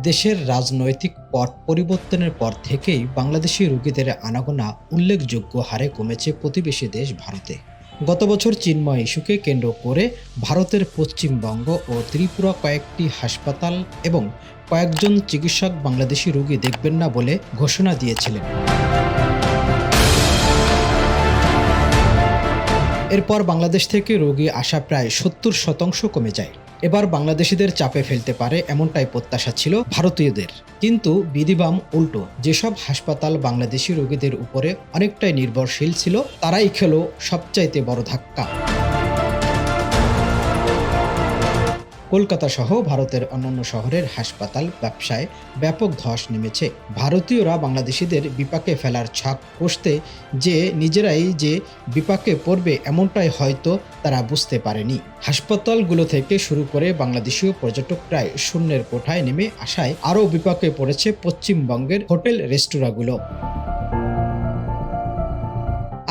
দেশের রাজনৈতিক পট পরিবর্তনের পর থেকেই বাংলাদেশি রোগীদের আনাগোনা উল্লেখযোগ্য হারে কমেছে প্রতিবেশী দেশ ভারতে। গত বছর চিন্ময় ইস্যুকে কেন্দ্র করে ভারতের পশ্চিমবঙ্গ ও ত্রিপুরা কয়েকটি হাসপাতাল এবং কয়েকজন চিকিৎসক বাংলাদেশি রোগী দেখবেন না বলে ঘোষণা দিয়েছিলেন। এরপর বাংলাদেশ থেকে রোগী আসা প্রায় 70% কমে যায়। এবার বাংলাদেশিদের চাপে ফেলতে পারে এমনটাই প্রত্যাশা ছিল ভারতীয়দের, কিন্তু বিধিবাম উল্টো। যেসব হাসপাতাল বাংলাদেশি রোগীদের উপরে অনেকটাই নির্ভরশীল ছিল, তারাই খেল সবচাইতে বড় ধাক্কা। কলকাতা সহ ভারতের অন্যান্য শহরের হাসপাতাল ব্যবসায় ব্যাপক ধস নেমেছে। ভারতীয়রা বাংলাদেশিদের বিপাকে ফেলার ছক কষতে যে নিজেরাই যে বিপাকে পড়বে এমনটাই হয়তো তারা বুঝতে পারেনি। হাসপাতালগুলো থেকে শুরু করে বাংলাদেশীয় পর্যটক প্রায় শূন্যের কোঠায় নেমে আসায় আরও বিপাকে পড়েছে পশ্চিমবঙ্গের হোটেল রেস্তোরাঁগুলো।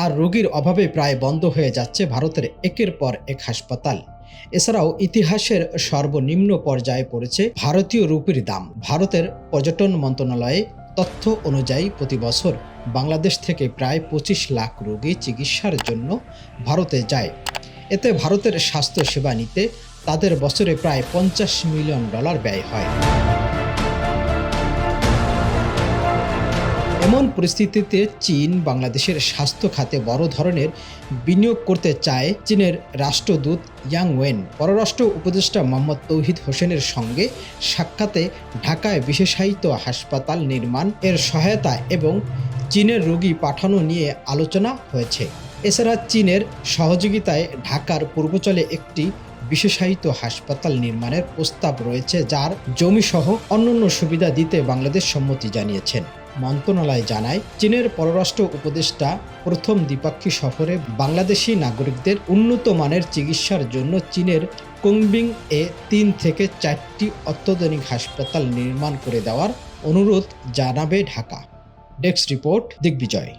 আর রোগীর অভাবে প্রায় বন্ধ হয়ে যাচ্ছে ভারতের একের পর এক হাসপাতাল। এছাড়াও ইতিহাসের সর্বনিম্ন পর্যায়ে পড়েছে ভারতীয় রুপির দাম। ভারতের পর্যটন মন্ত্রণালয়ে তথ্য অনুযায়ী প্রতি বছর বাংলাদেশ থেকে প্রায় 25 লাখ রোগী চিকিৎসার জন্য ভারতে যায়। এতে ভারতের স্বাস্থ্য সেবা নিতে তাদের বছরে প্রায় $50 মিলিয়ন ব্যয় হয়। এমন পরিস্থিতিতে চীন বাংলাদেশের স্বাস্থ্য খাতে বড় ধরনের বিনিয়োগ করতে চায়। চীনের রাষ্ট্রদূত ইয়াং ওয়েন পররাষ্ট্র উপদেষ্টা মোহাম্মদ তৌহিদ হোসেনের সঙ্গে সাক্ষাতে ঢাকায় বিশেষায়িত হাসপাতাল নির্মাণ এর সহায়তা এবং চীনের রোগী পাঠানো নিয়ে আলোচনা হয়েছে। এছাড়া চীনের সহযোগিতায় ঢাকার পূর্বাঞ্চলে একটি বিশেষায়িত হাসপাতাল নির্মাণের প্রস্তাব রয়েছে, যার জমিসহ অন্যান্য সুবিধা দিতে বাংলাদেশ সম্মতি জানিয়েছেন। মন্ত্রণালয় জানায়, চীনের পররাষ্ট্র উপদেষ্টা প্রথম দ্বিপাক্ষিক সফরে বাংলাদেশি নাগরিকদের উন্নত মানের চিকিৎসার জন্য চীনের কুনমিং এ 3 থেকে 4টি অত্যাধুনিক হাসপাতাল নির্মাণ করে দেওয়ার অনুরোধ জানাবে ঢাকা। Desk report, Digvijay.